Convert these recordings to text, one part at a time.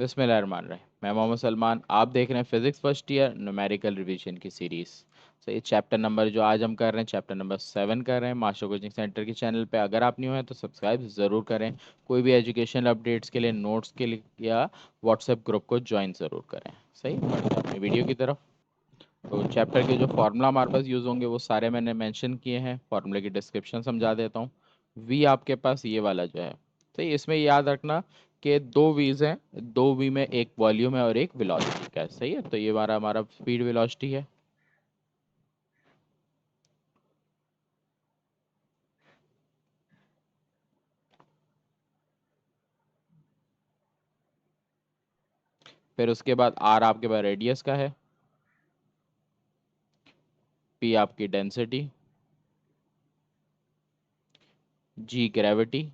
बिस्मिल्लाहिर्रहमानिर्रहीम। मैं मोहम्मद सलमान, आप देख रहे हैं physics first year numerical revision की सीरीज। तो ये चैप्टर नंबर जो आज हम कर रहे हैं चैप्टर नंबर 7 कर रहे हैं मास्टर कोचिंग सेंटर के चैनल पे। अगर आप न्यू हैं तो सब्सक्राइब ज़रूर करें। कोई भी एजुकेशनल अपडेट्स के लिए, नोट्स के लिए या व्हाट्सएप ग्रुप को ज्वाइन ज़रूर करें। सही, बढ़ते हैं अपनी वीडियो की तरफ। तो चैप्टर के जो फार्मूला हमारे पास यूज़ होंगे वो सारे मैंने मेंशन किए हैं। फार्मूले की डिस्क्रिप्शन समझा देता हूँ। वी आपके पास ये वाला जो है, तो इसमें याद रखना कि दो वीज हैं, दो वी में एक वॉल्यूम है और एक वेलोसिटी का है। सही है, तो ये हमारा हमारा स्पीड वेलोसिटी है। फिर उसके बाद आर आपके पास रेडियस का है, पी आपकी डेंसिटी, जी ग्रेविटी,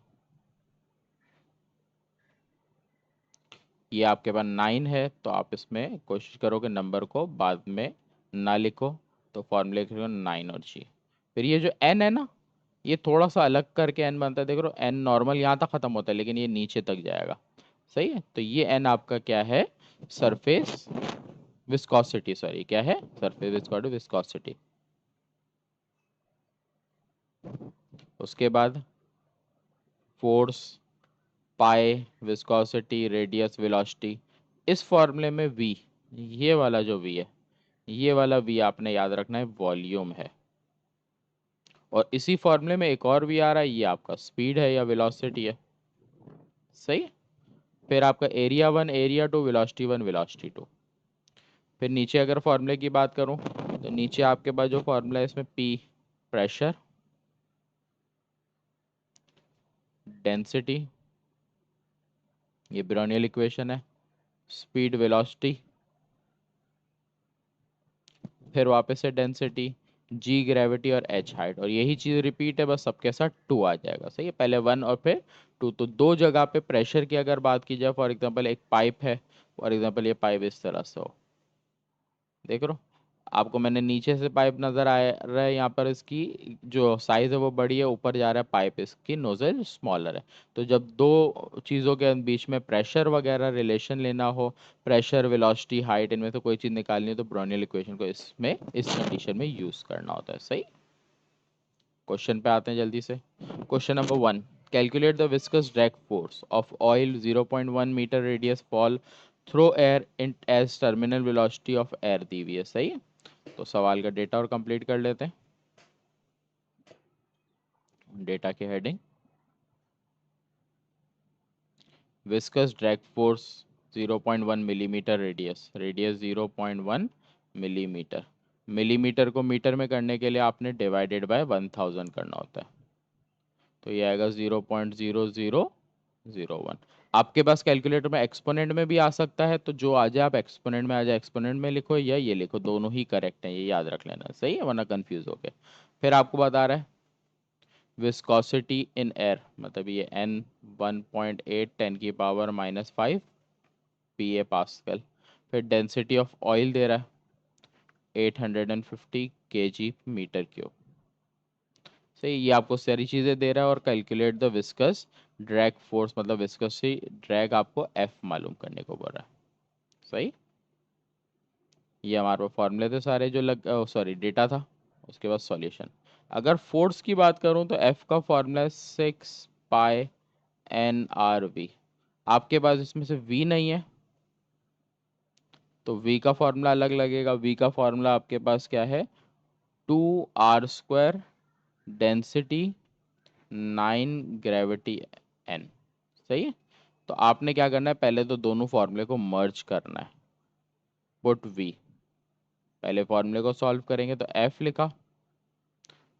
ये आपके पास 9 है। तो आप इसमें कोशिश करो कि नंबर को बाद में ना लिखो, तो फॉर्मूले लिखो 9 और जी। फिर ये जो एन है ना, ये थोड़ा सा अलग करके एन बनता है। देख लो, एन नॉर्मल यहाँ तक खत्म होता है लेकिन ये नीचे तक जाएगा। सही है, तो ये एन आपका क्या है, सरफेस विस्कोसिटी। सॉरी, क्या है, सरफेस विस्कोसिटी। उसके बाद फोर्स, पाई, विस्कोसिटी, रेडियस, वेलोसिटी। इस फॉर्मूले में वी, ये वाला जो वी है, ये वाला वी आपने याद रखना है वॉल्यूम है। और इसी फॉर्मूले में एक और वी आ रहा है, ये आपका स्पीड है या वेलोसिटी है। सही। फिर आपका एरिया 1, एरिया 2, वेलोसिटी 1, वेलोसिटी 2। फिर नीचे अगर फॉर्मूले की बात करूं तो नीचे आपके पास जो फॉर्मूला है इसमें पी प्रेशर, डेंसिटी, ये ब्रोनियल इक्वेशन है, स्पीड वेलोसिटी, फिर वापस से डेंसिटी, जी ग्रेविटी और एच हाइट। और यही चीज़ रिपीट है, बस सबके साथ 2 आ जाएगा। सही है, पहले 1 और फिर 2। तो दो जगह पे प्रेशर की अगर बात की जाए, फॉर एग्जांपल एक पाइप है, फॉर एग्जांपल ये पाइप इस तरह से हो, देख रहे हो आपको, मैंने नीचे से पाइप नजर आ रहा है, यहाँ पर इसकी जो साइज है वो बड़ी है, ऊपर जा रहा है पाइप, इसकी नोजल स्मॉलर है। तो जब दो चीज़ों के बीच में प्रेशर वगैरह रिलेशन लेना हो, प्रेशर, वेलोसिटी, हाइट, इनमें से कोई चीज़ निकालनी है, तो ब्रोनियल इक्वेशन को इसमें इस कंडीशन में यूज़ करना होता है। सही। क्वेश्चन पे आते हैं जल्दी से। Question number 1, calculate the viscous drag force of oil 0.1 metre radius fall through air in as terminal velocity of air दी हुई है। सही है, तो सवाल का डेटा और कंप्लीट कर लेते हैं। डेटा की heading, viscous drag force 0.1 millimetre radius, radius 0.1 millimetre. Millimetre को मीटर में करने के लिए आपने डिवाइडेड बाय 1000 करना होता है, तो ये आएगा 0.0001। आपके पास कैलकुलेटर में एक्सपोनेंट में भी आ सकता है, तो जो आ जाए आप एक्सपोनेंट में आ जाए, एक्सपोनेंट में लिखो या ये लिखो, दोनों ही करेक्ट हैं, ये याद रख लेना। सही है, वरना कंफ्यूज हो गए। फिर आपको बता रहा है विस्कोसिटी इन एयर, मतलब ये n 1.8 10⁻⁻5 PA पास्कल। फिर डेंसिटी ऑफ ऑयल दे रहा है 850 kg मीटर क्यूब। सही, ये आपको सारी चीज़ें दे रहा है। और calculate the viscous drag force, मतलब विस्कस ड्रैग आपको F मालूम करने को बोल रहा है। सही, ये हमारे पास फॉर्मूले थे सारे जो लग, सॉरी डेटा था। उसके बाद सॉल्यूशन। अगर फोर्स की बात करूं तो F का फॉर्मूला है 6π/NRV। आपके पास इसमें से V नहीं है, तो V का फॉर्मूला अलग लगेगा। V का फॉर्मूला आपके पास क्या है, 2r² डेंसिटी 9 ग्रेविटी n। सही है, तो आपने क्या करना है, पहले तो दोनों फॉर्मूले को मर्ज करना है। पुट V, पहले फॉर्मूले को सॉल्व करेंगे तो F लिखा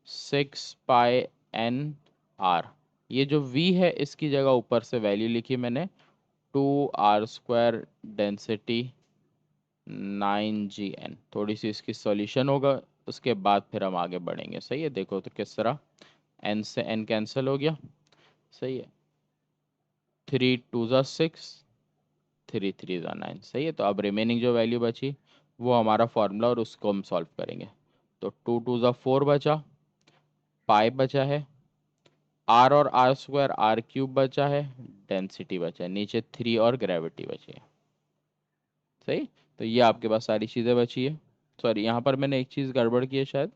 6π/NR। ये जो V है इसकी जगह ऊपर से वैल्यू लिखी मैंने 2r² डेंसिटी 9GN। थोड़ी सी इसकी सॉल्यूशन होगा, उसके बाद फिर हम आगे बढ़ेंगे। सही है, देखो तो किस तरह, n से n कैंसिल हो गया। सही है, 3 2 6, 3 3 9। सही है, तो अब रिमेनिंग जो वैल्यू बची वो हमारा फॉर्मूला, और उसको हम सॉल्व करेंगे। तो 2 2 4 बचा, पाई बचा है, r और r² r³ बचा है, डेंसिटी बचा है, नीचे 3 और ग्रेविटी बची है। सही। तो ये आपके पास सारी चीज़ें बची है। सॉरी, यहाँ पर मैंने एक चीज़ गड़बड़ की है शायद।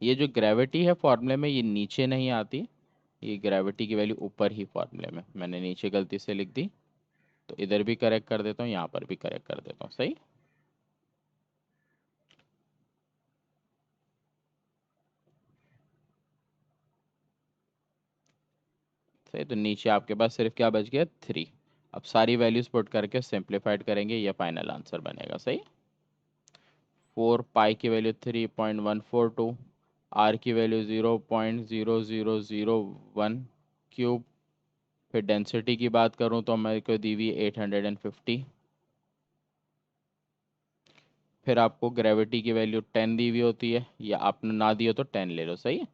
ये जो ग्रेविटी है फॉर्मूले में, ये नीचे नहीं आती, ये ग्रेविटी की वैल्यू ऊपर ही फॉर्मूले में, मैंने नीचे गलती से लिख दी। तो इधर भी करेक्ट कर देता हूँ, यहाँ पर भी करेक्ट कर देता हूँ। सही। सही, तो नीचे आपके पास सिर्फ क्या बच गया, 3। अब सारी वैल्यूज पुट करके सिंप्लीफाइड करेंगे, ये फाइनल आंसर बनेगा। सही। 4 पाई की वैल्यू 3.142, आर की वैल्यू 0.0001 क्यूब। फिर डेंसिटी की बात करूँ तो मेरे को दी हुई 850। फिर आपको ग्रेविटी की वैल्यू 10 दी हुई होती है, या आपने ना दी हो तो 10 ले लो। सही है।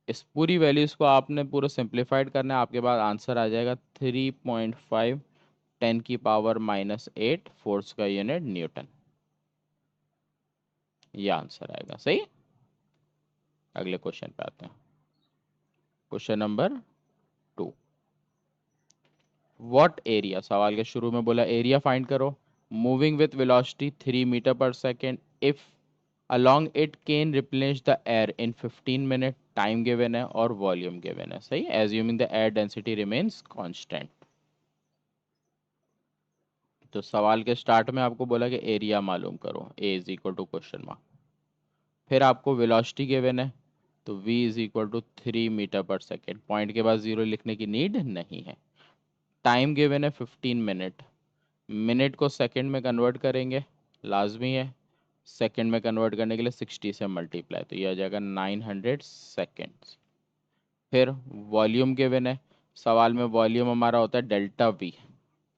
इस पूरी वैल्यूज को आपने पूरा सिंप्लीफाइड करना है, आपके पास आंसर आ जाएगा 3.5 10⁻⁸ फोर्स का यूनिट न्यूटन। ये आंसर आएगा। सही। अगले क्वेश्चन पे आते हैं। Question number 2। व्हाट एरिया, सवाल के शुरू में बोला एरिया फाइंड करो, मूविंग विथ वेलोसिटी 3 मीटर पर second, if along it can replenish the air in 15 minutes, time given है और वॉल्यूम गिवन है। सही। assuming the air density remains constant। तो सवाल के स्टार्ट में आपको बोला कि एरिया मालूम करो, A is equal to question mark. फिर आपको वेलोसिटी गिवन है, तो v is equal to 3 metre पर सेकेंड, पॉइंट के बाद जीरो लिखने की नीड नहीं है। टाइम गिवन है 15 मिनट, मिनट को सेकंड में कन्वर्ट करेंगे, लाजमी है। सेकंड में कन्वर्ट करने के लिए 60 से मल्टीप्लाई, तो ये आ जाएगा 900 सेकेंड्स। फिर वॉल्यूम गिवन है, सवाल में वॉल्यूम हमारा होता है डेल्टा वी।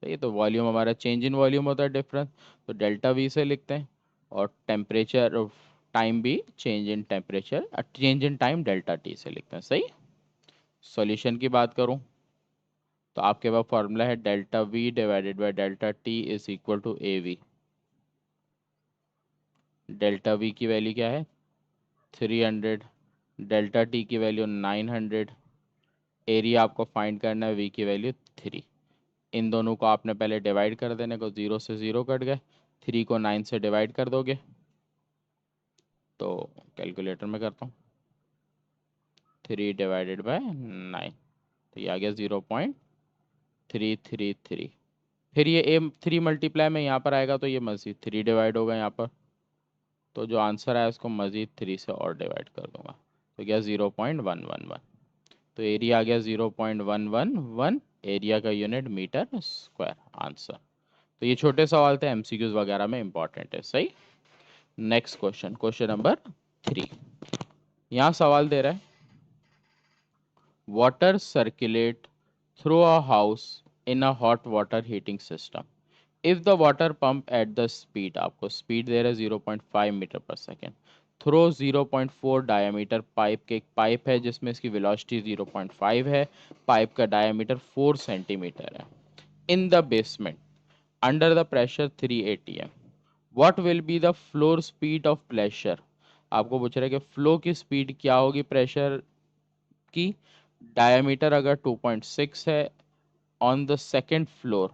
तो ये तो वॉल्यूम हमारा चेंज इन वॉल्यूम होता है, डिफरेंस, तो डेल्टा वी से लिखते हैं। और टेम्परेचर टाइम भी change in temperature, change in time delta T से लिखते हैं। सही। सॉल्यूशन की बात करूं तो आपके पास फॉर्मूला है delta v divided by delta T is equal to A v. Delta v की वैल्यू क्या है, 300, डेल्टा टी की वैल्यू 900, एरिया आपको फाइंड करना है, वी की वैल्यू 3। इन दोनों को आपने पहले डिवाइड कर देने को, 0 से 0 कट गए, 3 को 9 से डिवाइड कर दोगे, तो कैलकुलेटर में करता हूँ, 3 डिवाइडेड बाय 9, तो ये आ गया 0.333। फिर ये ए 3 मल्टीप्लाई में यहाँ पर आएगा, तो ये मज़ीद 3 डिवाइड होगा यहाँ पर, तो जो आंसर आया उसको मज़ीद 3 से और डिवाइड कर दूंगा, तो क्या 0.111। तो एरिया आ गया 0.111, एरिया का यूनिट मीटर स्क्वायर, आंसर। तो ये छोटे सवाल थे, एमसीक्यूज वगैरह में इंपॉर्टेंट है। सही। Next question, question number 3। यहाँ सवाल दे रहा है, water circulate through a house in a hot water heating system, if the water pump at the speed, आपको स्पीड दे रहा है 0.5 मीटर पर सेकेंड, थ्रो 0.4 डायामीटर पाइप के, एक पाइप है जिसमें इसकी वेलोसिटी 0.5 है, पाइप का डायामीटर 4 सेंटीमीटर है, in the basement under the pressure 3 atm, what will be the floor speed of pressure. आपको पूछ रहा है कि फ्लो की स्पीड क्या होगी प्रेशर की, डायमीटर अगर 2.6 है, on the second floor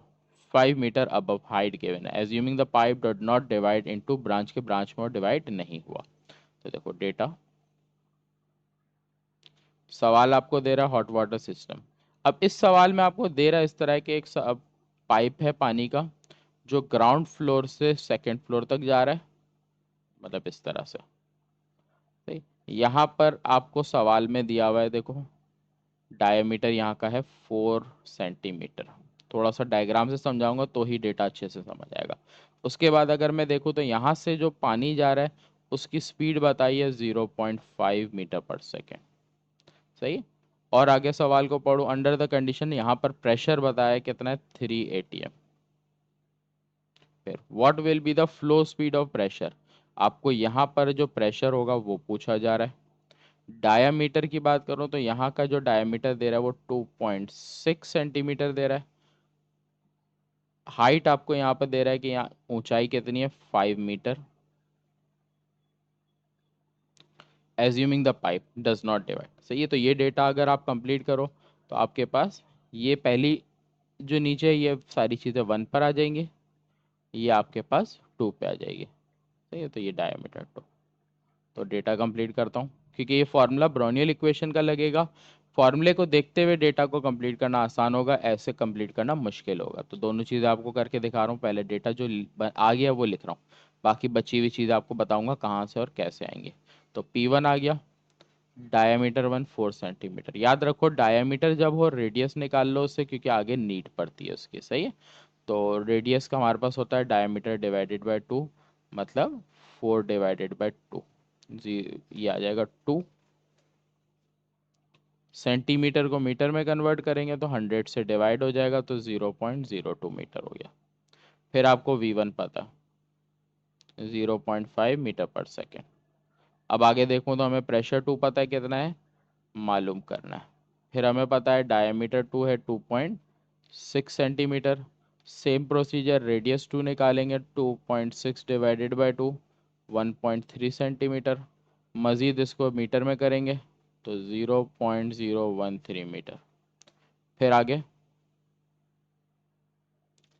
5 metre above height given है, assuming the pipe did not divide into branch, के ब्रांच में डिवाइड नहीं हुआ। तो देखो डेटा, सवाल आपको दे रहा है हॉट वाटर सिस्टम। अब इस सवाल में आपको दे रहा है इस तरह के एक पाइप है पानी का, जो ग्राउंड फ्लोर से सेकेंड फ्लोर तक जा रहा है, मतलब इस तरह से। सही। यहाँ पर आपको सवाल में दिया हुआ है, देखो डायमीटर यहाँ का है 4 सेंटीमीटर। थोड़ा सा डायग्राम से समझाऊंगा तो ही डेटा अच्छे से समझ आएगा। उसके बाद अगर मैं देखूँ तो यहाँ से जो पानी जा रहा है उसकी स्पीड बताइए 0.5 मीटर पर सेकेंड। सही। और आगे सवाल को पढ़ो, अंडर द कंडीशन, यहाँ पर प्रेशर बताया कितना है, 3 atm। फिर what will be the flow speed of pressure, आपको यहाँ पर जो प्रेशर होगा वो पूछा जा रहा है। डायामीटर की बात करूं तो यहाँ का जो डायामीटर दे रहा है वो 2.6 सेंटीमीटर दे रहा है। हाइट आपको यहाँ पर दे रहा है कि यहाँ ऊंचाई कितनी है, 5 metre, assuming the pipe does not divide. सही है। तो ये डेटा अगर आप कंप्लीट करो तो आपके पास ये पहली जो नीचे है ये सारी चीज़ें 1 पर आ जाएंगी, ये आपके पास 2 पे आ जाएगी। सही है, तो ये डायमीटर 2। तो डेटा कंप्लीट करता हूँ, क्योंकि ये फॉर्मूला ब्राउनियल इक्वेशन का लगेगा। फॉर्मूले को देखते हुए डेटा को कंप्लीट करना आसान होगा, ऐसे कंप्लीट करना मुश्किल होगा। तो दोनों चीज़ें आपको करके दिखा रहा हूँ। पहले डेटा जो आ गया वो लिख रहा हूँ, बाकी बची हुई चीज़ आपको बताऊंगा कहाँ से और कैसे आएंगे। तो P1 आ गया, डायामीटर 4 सेंटीमीटर। याद रखो डायामीटर जब हो रेडियस निकाल लो उससे, क्योंकि आगे नीड पड़ती है उसकी। सही है, तो रेडियस का हमारे पास होता है डायमीटर डिवाइडेड बाय 2, मतलब 4 डिवाइडेड बाय 2 जी, ये आ जाएगा 2। सेंटीमीटर को मीटर में कन्वर्ट करेंगे तो 100 से डिवाइड हो जाएगा, तो 0.02 मीटर हो गया। फिर आपको V1 पता, 0.5 मीटर पर सेकेंड। अब आगे देखूँ तो हमें प्रेशर 2 पता है कितना है, मालूम करना है। फिर हमें पता है डायमीटर 2 है 2.6 सेंटीमीटर। सेम प्रोसीजर, रेडियस 2 निकालेंगे, 2.6 डिवाइडेड बाय 2, 1.3 सेंटीमीटर। मज़ीद इसको मीटर में करेंगे तो 0.013 मीटर। फिर आगे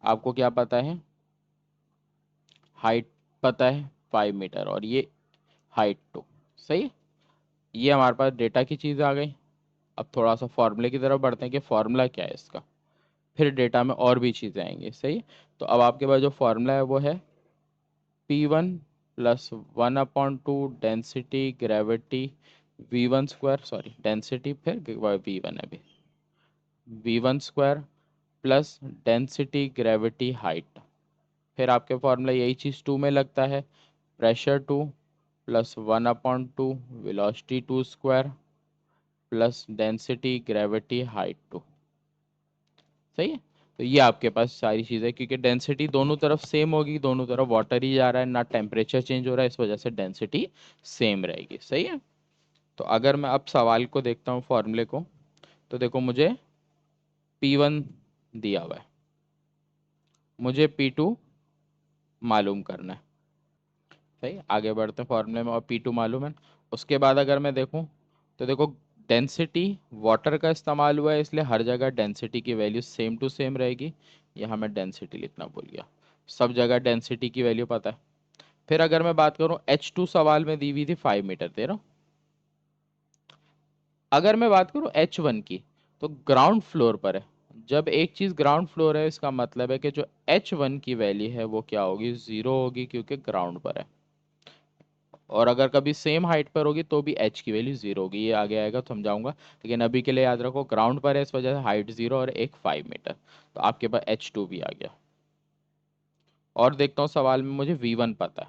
आपको क्या पता है, हाइट पता है 5 मीटर, और ये हाइट 2। सही, ये हमारे पास डेटा की चीज़ आ गई। अब थोड़ा सा फॉर्मूले की तरफ बढ़ते हैं कि फॉर्मूला क्या है इसका। फिर डेटा में और भी चीज़ें आएंगी। सही, तो अब आपके पास जो फॉर्मूला है वो है P1 plus 1/2 density gravity V1 square, sorry density फिर V1 है अभी, V1 square plus density gravity height. फिर आपके फॉर्मूला यही चीज़ 2 में लगता है, pressure 2 plus 1/2 velocity 2 square plus density gravity height 2। सही है, तो ये आपके पास सारी चीज़ें, क्योंकि डेंसिटी दोनों तरफ सेम होगी, दोनों तरफ वाटर ही जा रहा है ना, टेम्परेचर चेंज हो रहा है, इस वजह से डेंसिटी सेम रहेगी। सही है, तो अगर मैं अब सवाल को देखता हूँ फॉर्मूले को, तो देखो मुझे P1 दिया हुआ है, मुझे P2 मालूम करना है। सही, आगे बढ़ते हैं फॉर्मूले में, और P2 मालूम है। उसके बाद अगर मैं देखूँ तो देखो डेंसिटी वाटर का इस्तेमाल हुआ है, इसलिए हर जगह डेंसिटी की वैल्यू सेम टू सेम रहेगी। यहाँ मैं डेंसिटी लिखना भूल गया, सब जगह डेंसिटी की वैल्यू पता है। फिर अगर मैं बात करूँ H2 सवाल में दी हुई थी 5 मीटर दे रहा हूँ। अगर मैं बात करूँ H1 की, तो ग्राउंड फ्लोर पर है। जब एक चीज़ ग्राउंड फ्लोर है इसका मतलब है कि जो H1 की वैल्यू है वो क्या होगी, 0 होगी, क्योंकि ग्राउंड पर है। और अगर कभी सेम हाइट पर होगी तो भी H की वैल्यू 0 होगी, ये आगे आएगा तो समझाऊंगा। लेकिन अभी के लिए याद रखो ग्राउंड पर है, इस वजह से हाइट 0 और एक 5 मीटर, तो आपके पास H2 भी आ गया। और देखता हूँ सवाल में मुझे V1 पता है,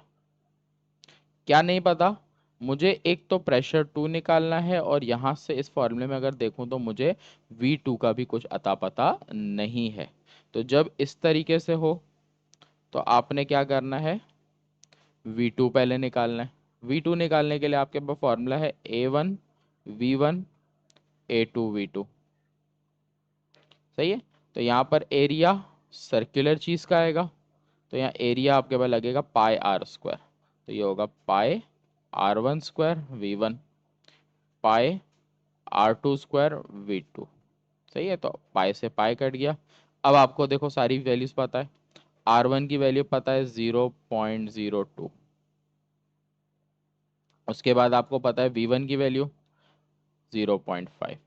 क्या नहीं पता, मुझे एक तो प्रेशर 2 निकालना है, और यहाँ से इस फॉर्मूले में अगर देखूँ तो मुझे V2 का भी कुछ अता पता नहीं है। तो जब इस तरीके से हो तो आपने क्या करना है, V2 पहले निकालना है। V2 निकालने के लिए आपके पास फॉर्मूला है A1 V1 A2 V2। सही है, तो यहाँ पर एरिया सर्कुलर चीज़ का आएगा, तो यहाँ एरिया आपके पास लगेगा पाई आर स्क्वायर, तो ये होगा पाई R1 स्क्वायर V1 पाई R2 स्क्वायर V2। सही है, तो पाई से पाई कट गया। अब आपको देखो सारी वैल्यूज पता है, R1 की वैल्यू पता है 0.02, उसके बाद आपको पता है V1 की वैल्यू 0.5,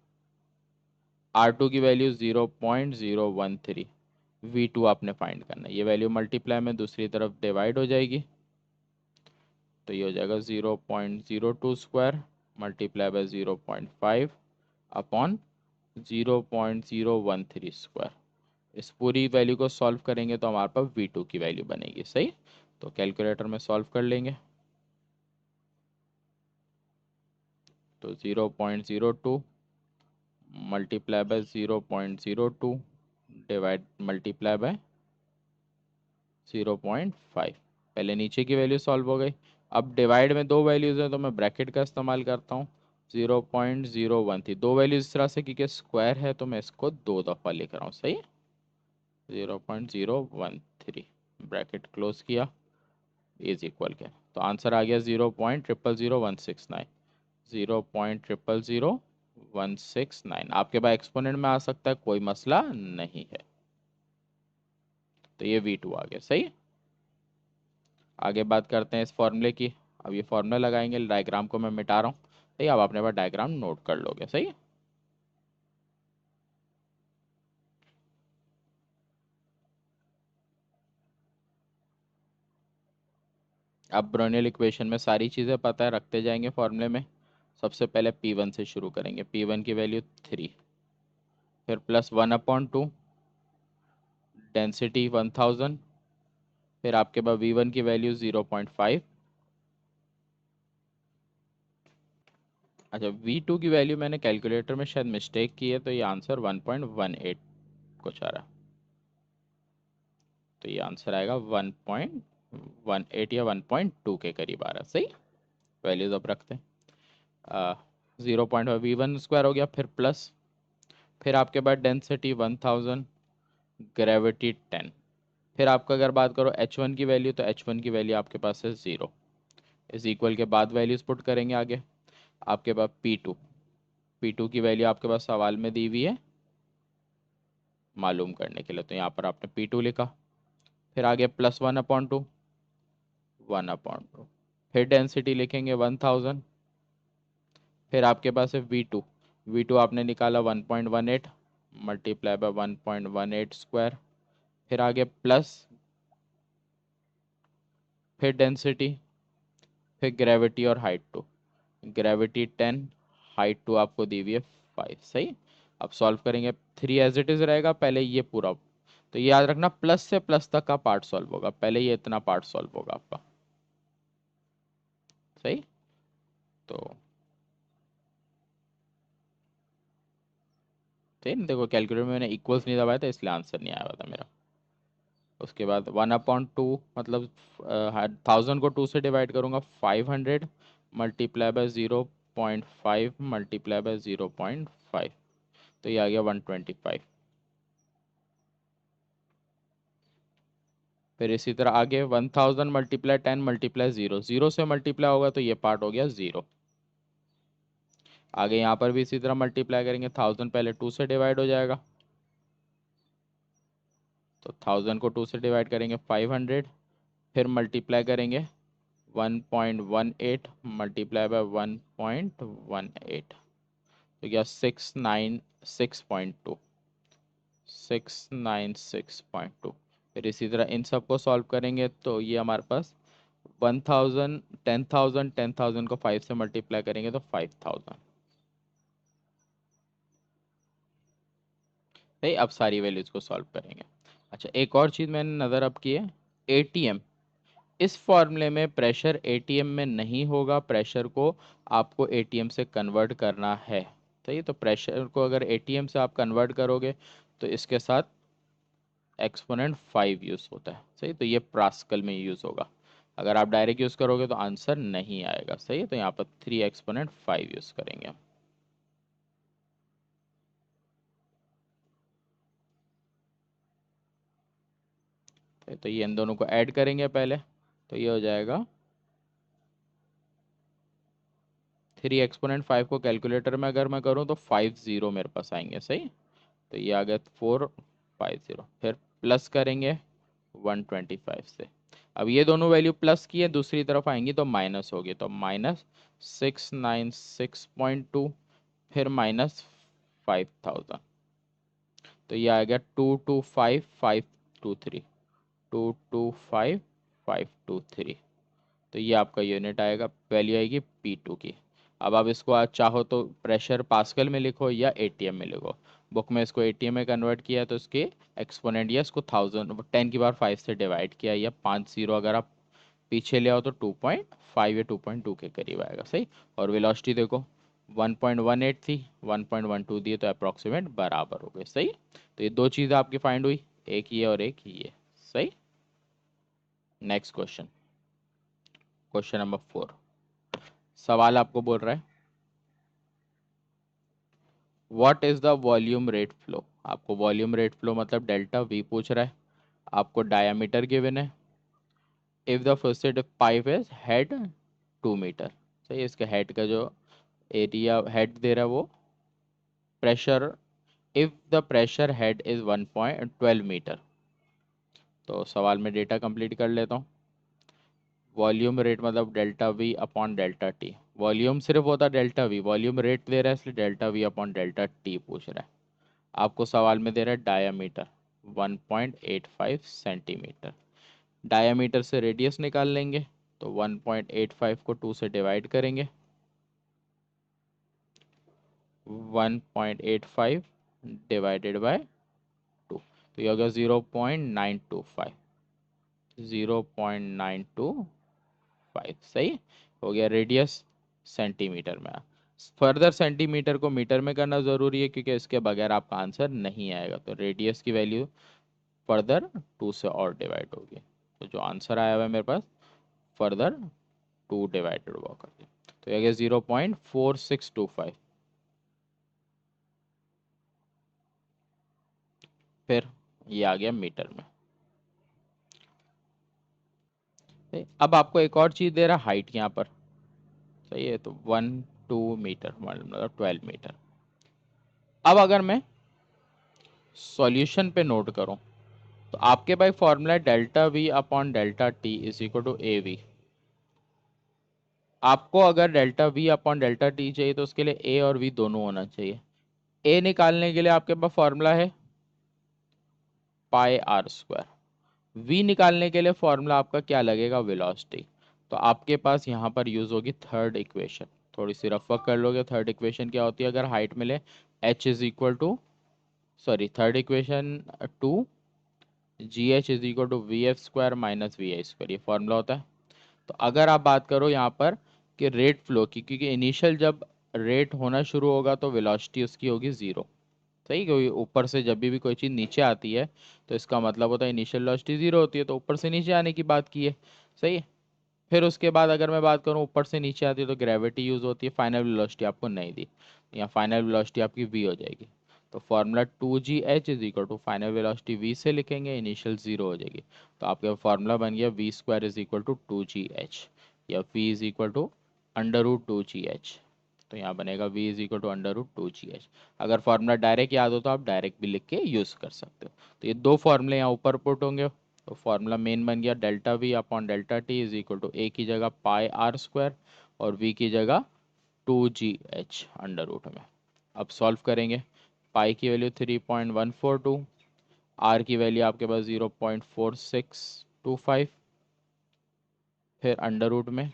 R2 की वैल्यू 0.013, V2 आपने फाइंड करना है। ये वैल्यू मल्टीप्लाई में दूसरी तरफ डिवाइड हो जाएगी, तो ये हो जाएगा 0.02 square multiply by 0.5 upon 0.013 square. इस पूरी वैल्यू को सॉल्व करेंगे तो हमारे पास V2 की वैल्यू बनेगी। सही, तो कैलकुलेटर में सॉल्व कर लेंगे, तो 0.02 multiply by 0.02 divide multiply by 0.5। पहले नीचे की वैल्यू सॉल्व हो गई। अब डिवाइड में दो वैल्यूज हैं तो मैं ब्रैकेट का इस्तेमाल करता हूँ। 0.013, दो वैल्यूज इस तरह से क्योंकि स्क्वायर है तो मैं इसको दो दफ़ा लिख रहा हूँ। सही, 0.013, ब्रैकेट क्लोज किया, इज इक्वल के, तो आंसर आ गया 0.0000169, 0.0000169। आपके पास एक्सपोनेंट में आ सकता है, कोई मसला नहीं है। तो ये V2 आ गया। सही, आगे बात करते हैं इस फॉर्मूले की। अब ये फॉर्मूला लगाएंगे, डायग्राम को मैं मिटा रहा हूँ। सही, अब अपने पास डायग्राम नोट कर लोगे। सही, अब ब्रोनियल इक्वेशन में सारी चीज़ें पता है, रखते जाएंगे फॉर्मूले में। सबसे पहले P1 से शुरू करेंगे। P1 की वैल्यू 3, फिर +1/2, डेंसिटी 1000, फिर आपके पास V1 की वैल्यू 0.5। अच्छा, V2 की वैल्यू मैंने कैलकुलेटर में शायद मिस्टेक की है, तो ये आंसर 1.18 कुछ आ रहा है। तो ये आंसर आएगा 1.18 या 1.2 के करीब आ रहा है। सही, वैल्यूज अब रखते हैं। 0.5 V1 स्क्वायर हो गया, फिर प्लस, फिर आपके पास डेंसिटी 1000, ग्रेविटी 10। फिर आपका अगर बात करो H1 की वैल्यू, तो H1 की वैल्यू आपके पास है 0। इस इक्वल के बाद वैल्यूज पुट करेंगे आगे। आपके पास P2 की वैल्यू आपके पास सवाल में दी हुई है मालूम करने के लिए, तो यहाँ पर आपने P2 लिखा। फिर आगे +1/2, 1/2, फिर डेंसिटी लिखेंगे 1000। फिर आपके पास है V2 आपने निकाला 1.18 मल्टीप्लाई बाय 1.18 स्क्वायर। फिर आगे प्लस, फिर डेंसिटी, फिर ग्रेविटी और हाइट 2। ग्रेविटी 10, हाइट 2 आपको दी हुई है 5। सही, अब सॉल्व करेंगे। 3 एज इट इज रहेगा, पहले ये पूरा। तो ये याद रखना, प्लस से प्लस तक का पार्ट सॉल्व होगा, पहले ये इतना पार्ट सॉल्व होगा आपका। सही, तो सही ना, देखो कैलकुलेटर में मैंने इक्वल्स नहीं दबाया था, इसलिए आंसर नहीं आया था मेरा। उसके बाद 1/2 मतलब 1000 को 2 से डिवाइड करूंगा, 500 मल्टीप्लाई बाय 0.5 मल्टीप्लाई बाय 0.5, तो ये आ गया 125। फिर इसी तरह आगे 1000 मल्टीप्लाई 10 मल्टीप्लाई 0, 0 से मल्टीप्लाई होगा तो ये पार्ट हो गया 0। आगे यहाँ पर भी इसी तरह मल्टीप्लाई करेंगे, 1000 पहले 2 से डिवाइड हो जाएगा, तो 1000 को 2 से डिवाइड करेंगे 500। फिर मल्टीप्लाई करेंगे 1.18 मल्टीप्लाई बाय 1.18, तो क्या 696.2, 696.2। फिर इसी तरह इन सबको सॉल्व करेंगे, तो ये हमारे पास 1000, 10,000, 10,000 को 5 से मल्टीप्लाई करेंगे तो 5000। भाई अब सारी वैल्यूज को सॉल्व करेंगे। अच्छा, एक और चीज़ मैंने नज़र अब की है, एटीएम। इस फॉर्मूले में प्रेशर एटीएम में नहीं होगा, प्रेशर को आपको एटीएम से कन्वर्ट करना है। सही, तो प्रेशर को अगर एटीएम से आप कन्वर्ट करोगे तो इसके साथ एक्सपोनेंट 5 यूज़ होता है। सही, तो ये पास्कल में यूज़ होगा। अगर आप डायरेक्ट यूज़ करोगे तो आंसर नहीं आएगा। सही, तो यहाँ पर 3 एक्सपोनेंट 5 यूज़ करेंगे हम। तो ये इन दोनों को ऐड करेंगे पहले, तो ये हो जाएगा 3 एक्सपोनेंट 5 को कैलकुलेटर में अगर मैं करूँ तो 50 मेरे पास आएंगे। सही, तो ये आ गया 450। फिर प्लस करेंगे 125 से। अब ये दोनों वैल्यू प्लस की है, दूसरी तरफ आएंगी तो माइनस होगी, तो -696.2, फिर -5000, तो ये आ गया 225523, 225523। तो ये आपका यूनिट आएगा, वैल्यू आएगी P2 की। अब आप इसको आज चाहो तो प्रेशर पास्कल में लिखो या एटीएम में लिखो। बुक में इसको एटीएम में कन्वर्ट किया है, तो इसके एक्सपोनेंट या इसको 10 की पावर 5 से डिवाइड किया, या 50 अगर आप पीछे ले आओ तो 2.5 या 2.2 के करीब आएगा। सही, और वेलोसिटी देखो 1.18 थी, 1.12 दिए, तो अप्रॉक्सीमेट बराबर हो गए। सही, तो ये दो चीज़ें आपकी फाइंड हुई, एक ये और एक ये। सही, नेक्स्ट क्वेश्चन, क्वेश्चन नंबर 4। सवाल आपको बोल रहा है what is the volume rate flow. आपको वॉल्यूम रेट फ्लो मतलब डेल्टा वी पूछ रहा है। आपको डायामीटर गिवन है। If the first pipe is head 2 metre. सही, इसके हेड का जो एरिया हेड दे रहा है वो pressure, if the pressure head is 1.12 metre, तो सवाल में डेटा कंप्लीट कर लेता हूँ। वॉल्यूम रेट मतलब delta we upon delta t. Volume सिर्फ होता डेल्टा वी, वॉल्यूम रेट दे रहा है इसलिए delta we upon delta T पूछ रहा है। आपको सवाल में दे रहा है डायामीटर 1.85 सेंटीमीटर। डायामीटर से रेडियस निकाल लेंगे, तो 1.85 को 2 से डिवाइड करेंगे। 1.85 डिवाइडेड बाय 2, तो ये होगा 0.925। 0.925 सही हो गया। रेडियस सेंटीमीटर में। फर्दर सेंटीमीटर को मीटर में करना ज़रूरी है क्योंकि इसके बगैर आपका आंसर नहीं आएगा। तो रेडियस की वैल्यू फर्दर 2 से और डिवाइड होगी, तो जो आंसर आया हुआ है मेरे पास फर्दर 2 डिवाइडेड हुआ करके, तो ये आ गया 0.4625। फिर ये आ गया मीटर में। अब आपको एक और चीज़ दे रहा है, हाइट यहाँ पर सही है, तो 1 2 मीटर मतलब 12 मीटर। अब अगर मैं सॉल्यूशन पे नोट करूं तो आपके पास फॉर्मूला है delta we upon delta T is equal to A v. आपको अगर delta we upon delta t चाहिए तो उसके लिए ए और वी दोनों होना चाहिए। ए निकालने के लिए आपके पास फॉर्मूला है पाई आर स्क्वायर। वी निकालने के लिए फॉर्मूला आपका क्या लगेगा, वेलोसिटी। तो आपके पास यहाँ पर यूज होगी थर्ड इक्वेशन। थोड़ी सी रफ वर्क कर लोगे। थर्ड इक्वेशन क्या होती है, अगर हाइट मिले H is equal to, sorry third equation 2 GH = VF² - VI², ये फॉर्मूला होता है। तो अगर आप बात करो यहाँ पर कि रेट फ्लो की, क्योंकि इनिशियल जब रेट होना शुरू होगा तो वेलोसिटी उसकी होगी ज़ीरो। सही, क्योंकि ऊपर से जब भी कोई चीज़ नीचे आती है तो इसका मतलब होता है इनिशियल वेलोसिटी ज़ीरो होती है, तो ऊपर से नीचे आने की बात की है। सही है। फिर उसके बाद अगर मैं बात करूँ ऊपर से नीचे आती है तो ग्रेविटी यूज़ होती है, फाइनल वेलोसिटी आपको नहीं दी, यहाँ फाइनल वेलोसिटी आपकी v हो जाएगी। तो formula 2GH = final velocity v से लिखेंगे, इनिशियल ज़ीरो हो जाएगी। तो आपका फॉर्मूला बन गया v² = 2GH, या v √2GH। तो यहाँ बनेगा v √2GH। अगर फार्मूला डायरेक्ट याद हो तो आप डायरेक्ट भी लिख के यूज़ कर सकते हो। तो ये दो फार्मूले यहाँ ऊपर पुट होंगे। तो फार्मूला मेन बन गया delta we upon delta T is equal to A की जगह पाई आर स्क्वायर और वी की जगह 2GH अंडर रूट में। अब सॉल्व करेंगे। पाई की वैल्यू 3.142, आर की वैल्यू आपके पास 0.4625, फिर अंडर रूट में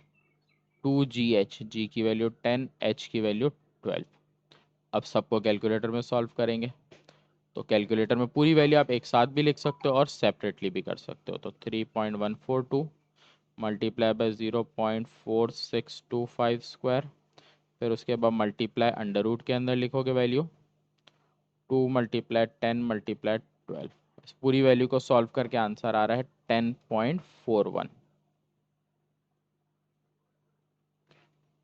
2GH, जी की वैल्यू 10, एच की वैल्यू 12। अब सबको कैलकुलेटर में सॉल्व करेंगे। तो कैलकुलेटर में पूरी वैल्यू आप एक साथ भी लिख सकते हो और सेपरेटली भी कर सकते हो। तो 3.142 मल्टीप्लाई बाय 0.4625 फिर उसके बाद मल्टीप्लाई अंडर रूट के अंदर लिखोगे वैल्यू 2 × 10 × 12। इस पूरी वैल्यू को सॉल्व करके आंसर आ रहा है 10.41।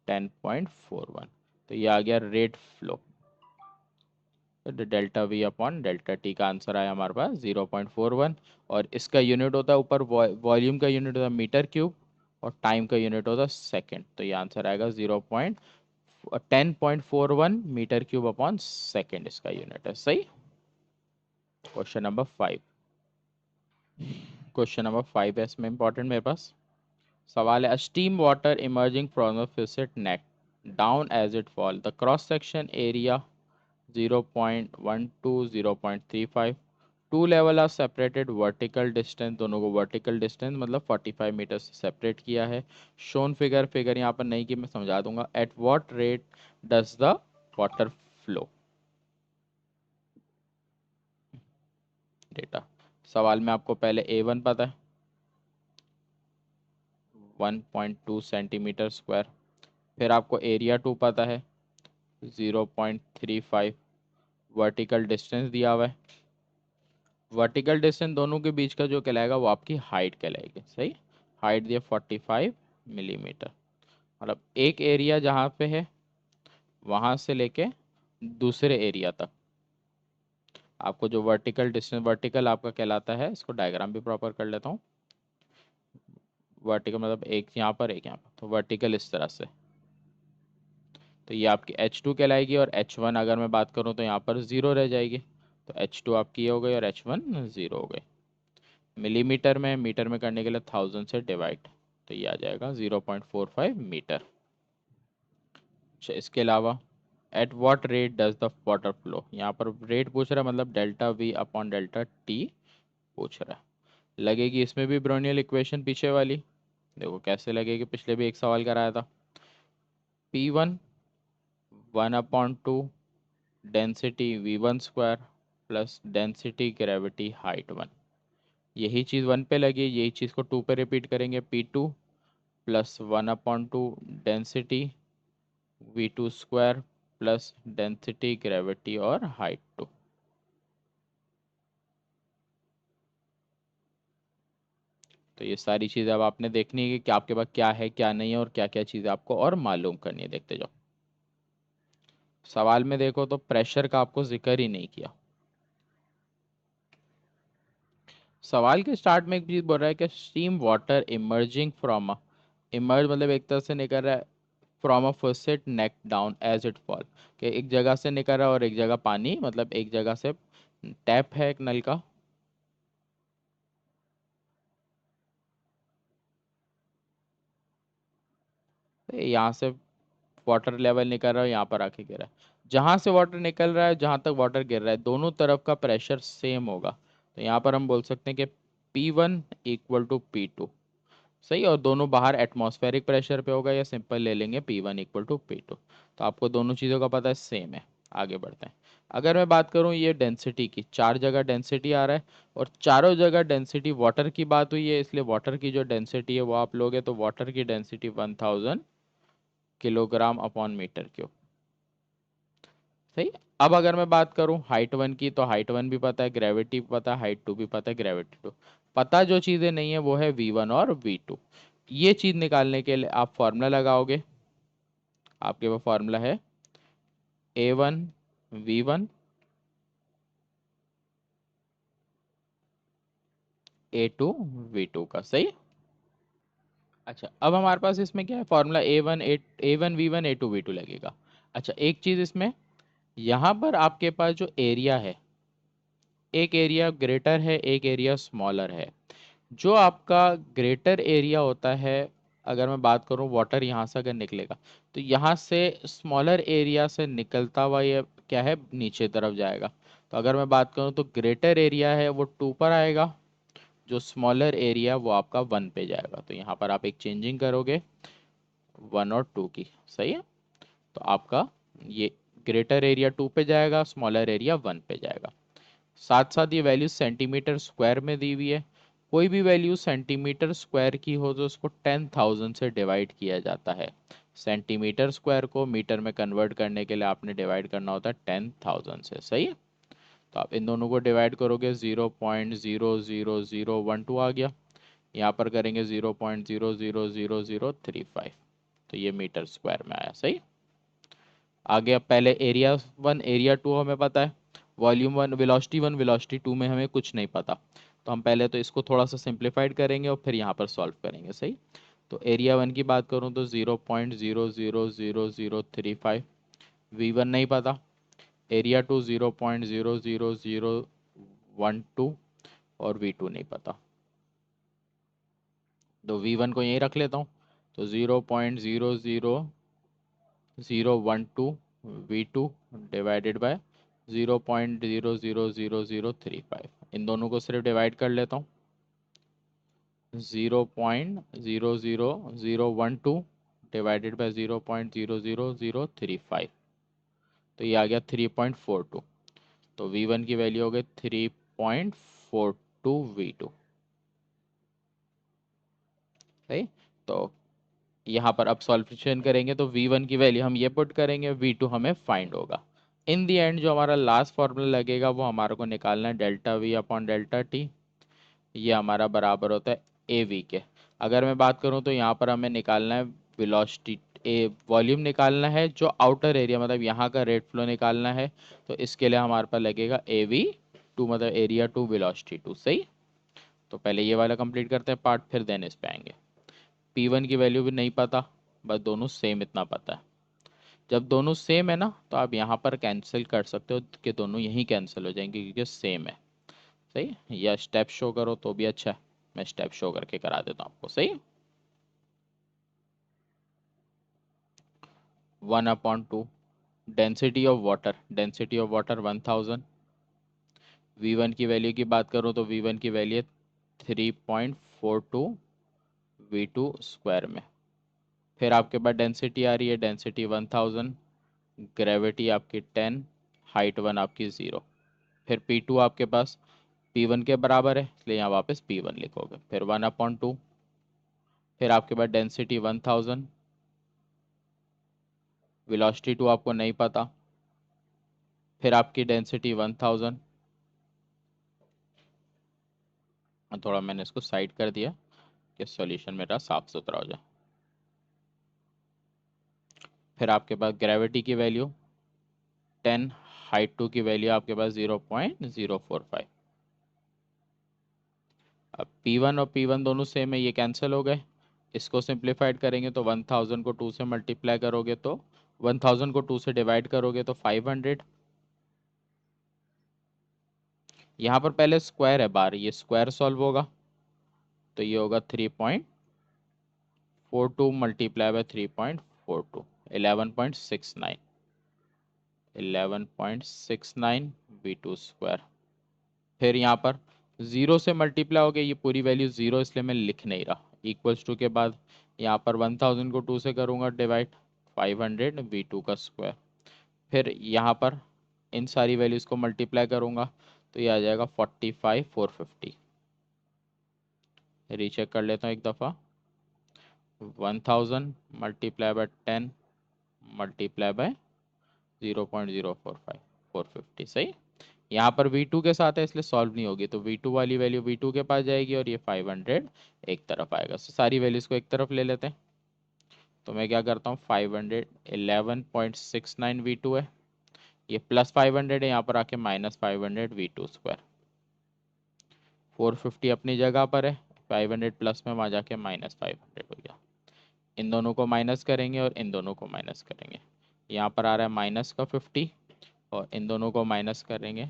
10.41। तो ये आ गया rate flow. Delta we upon delta T का आंसर आया हमारे पास 0.41। और इसका यूनिट होता है ऊपर, वॉल्यूम का यूनिट होता है मीटर क्यूब और टाइम का यूनिट होता है सेकेंड। तो ये आंसर आएगा 10.41 मीटर क्यूब अपॉन सेकेंड, इसका यूनिट है। सही। Question number 5। क्वेश्चन नंबर 5 है इसमें इंपॉर्टेंट मेरे पास सवाल है, steam water emerging from the faucet neck down as it fall, the cross section area 0.12 0.35, two level are separated vertical distance, दोनों को वर्टिकल डिस्टेंस मतलब 45 मीटर से सेपरेट किया है। शोन फिगर, फिगर यहाँ पर नहीं कि मैं समझा दूंगा। At what rate does the water flow. Data सवाल में आपको पहले A1 पता है 1.2 सेंटीमीटर स्क्वायर, फिर आपको एरिया 2 पता है 0.35, वर्टिकल डिस्टेंस दिया हुआ है। वर्टिकल डिस्टेंस दोनों के बीच का जो कहलाएगा वो आपकी हाइट कहलाएगी। सही। हाइट दिया 45 मिलीमीटर, मतलब एक एरिया जहाँ पे है वहाँ से लेके दूसरे एरिया तक आपको जो वर्टिकल डिस्टेंस, वर्टिकल आपका कहलाता है, इसको डायग्राम भी प्रॉपर कर लेता हूँ। वर्टिकल मतलब एक यहाँ पर एक यहाँ पर, तो वर्टिकल इस तरह से, तो ये आपकी H2 कहलाएगी। और H1 अगर मैं बात करूँ तो यहाँ पर ज़ीरो रह जाएगी। तो H2 आपकी ये हो गई और H1 ज़ीरो हो गई। मिलीमीटर में, मीटर में करने के लिए 1000 से डिवाइड, तो ये आ जाएगा 0.45 मीटर। अच्छा, इसके अलावा at what rate does the water flow, यहाँ पर रेट पूछ रहा है, मतलब delta we upon delta T पूछ रहा है। लगेगी इसमें भी ब्रोनियल इक्वेशन पीछे वाली, देखो कैसे लगेगी, पिछले भी एक सवाल कराया था। P1 1/2 density V1 square plus density gravity height 1, यही चीज़ 1 पे लगी, यही चीज़ को 2 पे रिपीट करेंगे। P2 plus 1/2 density V2 square plus density gravity और हाइट 2। तो ये सारी चीज़ अब आपने देखनी है कि आपके पास क्या है क्या नहीं है और क्या क्या चीज़ आपको और मालूम करनी है। देखते जाओ सवाल में, देखो तो प्रेशर का आपको जिक्र ही नहीं किया। सवाल के स्टार्ट में एक चीज बोल रहा है कि steam water emerging from, emerge मतलब एक तरह से निकल रहा है, from a faucet neck down as it fall, कि एक जगह से निकल रहा है और एक जगह पानी, मतलब एक जगह से टैप है एक नल का, तो यहाँ से वाटर लेवल निकल रहा है, यहाँ पर आके गिर रहा है। जहाँ से वाटर निकल रहा है, जहाँ तक वाटर गिर रहा है, दोनों तरफ का प्रेशर सेम होगा, तो यहाँ पर हम बोल सकते हैं कि P1 इक्वल टू P2, सही। और दोनों बाहर एटमॉस्फेरिक प्रेशर पे होगा, या सिंपल ले लेंगे P1 इक्वल टू P2। तो आपको दोनों चीज़ों का पता है, सेम है। आगे बढ़ते हैं। अगर मैं बात करूं ये डेंसिटी की, चार जगह डेंसिटी आ रहा है और चारों जगह डेंसिटी वाटर की बात हुई है, इसलिए वाटर की जो डेंसिटी है वो आप लोगे, तो वाटर की density 1000 kilogram upon metre cube, सही। अब अगर मैं बात करूं हाइट 1 की, तो हाइट 1 भी पता है, ग्रेविटी पता है, हाइट 2 भी पता है, ग्रेविटी 2 पता। जो चीज़ें नहीं है वो है V1 और V2। ये चीज़ निकालने के लिए आप फॉर्मूला लगाओगे, आपके पास फॉर्मूला है A1 V1 A2 V2 का, सही। अच्छा, अब हमारे पास इसमें क्या है, formula A1 V1 A2 V2 लगेगा। अच्छा, एक चीज़ इसमें, यहाँ पर आपके पास जो एरिया है, एक एरिया ग्रेटर है, एक एरिया स्मॉलर है। जो आपका ग्रेटर एरिया होता है, अगर मैं बात करूं वाटर यहाँ से अगर निकलेगा, तो यहाँ से स्मॉलर एरिया से निकलता हुआ ये क्या है, नीचे तरफ जाएगा। तो अगर मैं बात करूं तो ग्रेटर एरिया है वो 2 पर आएगा, जो स्मॉलर एरिया वो आपका 1 पे जाएगा। तो यहाँ पर आप एक चेंजिंग करोगे 1 और 2 की, सही है। तो आपका ये ग्रेटर एरिया 2 पे जाएगा, स्मॉलर एरिया 1 पे जाएगा। साथ साथ ये वैल्यू सेंटीमीटर स्क्वायर में दी हुई है। कोई भी वैल्यू सेंटीमीटर स्क्वायर की हो तो उसको 10,000 से डिवाइड किया जाता है। सेंटीमीटर स्क्वायर को मीटर में कन्वर्ट करने के लिए आपने डिवाइड करना होता है 10,000 से, सही है। तो आप इन दोनों को डिवाइड करोगे, 0.00012 आ गया। यहाँ पर करेंगे 0.0000035, तो ये मीटर स्क्वायर में आया, सही। आगे अब पहले एरिया 1 एरिया 2 हमें पता है, वॉल्यूम 1 वेलोसिटी 1 वेलोसिटी 2 में हमें कुछ नहीं पता, तो हम पहले तो इसको थोड़ा सा सिंप्लीफाइड करेंगे और फिर यहाँ पर सॉल्व करेंगे, सही। तो एरिया 1 की बात करूँ तो 0.0000035, V1 नहीं पता, एरिया 2 0.00012 और V2 नहीं पता, तो V1 को यहीं रख लेता हूँ। तो 0.00012 V2 डिवाइडेड बाय 0.0000035, इन दोनों को सिर्फ डिवाइड कर लेता हूँ। 0.00012 डिवाइडेड बाय 0.00035, तो ये आ गया 3.42। तो V1 की वैल्यू हो गई 3.42 V2, सही। तो यहाँ पर अब सॉल्यूशन करेंगे तो V1 की वैल्यू हम ये पुट करेंगे, V2 हमें फाइंड होगा। इन दी एंड जो हमारा लास्ट फॉर्मूला लगेगा वो हमारे को निकालना है delta V upon delta T, ये हमारा बराबर होता है AV के। अगर मैं बात करूँ तो यहाँ पर हमें निकालना है वेलोसिटी, ए वॉल्यूम निकालना है, जो आउटर एरिया मतलब यहाँ का रेट फ्लो निकालना है, तो इसके लिए हमारे पास लगेगा AV2 मतलब एरिया टू वेलोसिटी 2, सही। तो पहले ये वाला कंप्लीट करते हैं पार्ट, फिर देन इस पे आएंगे। P1 की वैल्यू भी नहीं पता, बस दोनों सेम इतना पता है। जब दोनों सेम है ना, तो आप यहाँ पर कैंसिल कर सकते हो कि दोनों यहीं कैंसिल हो जाएंगे क्योंकि सेम है, सही, या स्टेप शो करो तो भी अच्छा है, मैं स्टेप शो करके करा देता हूँ आपको। सही, 1/2, density of water, density of water 1000। V1 की वैल्यू की बात करूँ तो V1 की वैल्यू 3.42 V2 स्क्वायर में। फिर आपके पास डेंसिटी आ रही है, डेंसिटी 1000, ग्रेविटी आपकी 10, हाइट 1 आपकी 0। फिर P2 आपके पास P1 के बराबर है, इसलिए यहाँ वापस P1 लिखोगे। फिर 1/2, फिर आपके पास डेंसिटी 1000, वेलोसिटी 2 आपको नहीं पता, फिर आपकी डेंसिटी 1000। थोड़ा मैंने इसको साइड कर दिया कि सॉल्यूशन मेरा साफ सुथरा हो जाए। फिर आपके पास ग्रेविटी की वैल्यू 10, हाइट 2 की वैल्यू आपके पास 0.045। अब P1 और P1 दोनों सेम है, ये कैंसिल हो गए। इसको सिंप्लीफाइड करेंगे तो 1000 को 2 से मल्टीप्लाई करोगे तो 1000 को 2 से डिवाइड करोगे तो 500। यहाँ पर पहले स्क्वायर है बार, ये स्क्वायर सॉल्व होगा तो ये होगा 3.42 मल्टीप्लाई बाय 3.42, 11.69, 11.69 V2 स्क्वायर। फिर यहाँ पर जीरो से मल्टीप्लाई हो गया, ये पूरी वैल्यू जीरो इसलिए मैं लिख नहीं रहा। इक्वल्स टू के बाद यहाँ पर 1000 को 2 से करूँगा डिवाइड, 500 V2 का स्क्वायर। फिर यहाँ पर इन सारी वैल्यूज़ को मल्टीप्लाई करूँगा तो ये आ जाएगा 45,450। रीचेक कर लेता हूँ एक दफ़ा, 1000 मल्टीप्लाई बाय 10 मल्टीप्लाई बाय 0.045, 450। सही, यहाँ पर V2 के साथ है इसलिए सॉल्व नहीं होगी, तो V2 वाली वैल्यू V2 के पास जाएगी और ये 500 एक तरफ आएगा। तो सारी वैल्यूज़ को एक तरफ ले लेते हैं। तो मैं क्या करता हूँ, 500, 11.69 V2 है, ये प्लस 500 है, यहाँ पर आके माइनस 500 V2 स्क्वायर। 450 अपनी जगह पर है, 500 प्लस में वहाँ जाके माइनस 500 हो गया। इन दोनों को माइनस करेंगे और इन दोनों को माइनस करेंगे, यहाँ पर आ रहा है माइनस का 50 और इन दोनों को माइनस करेंगे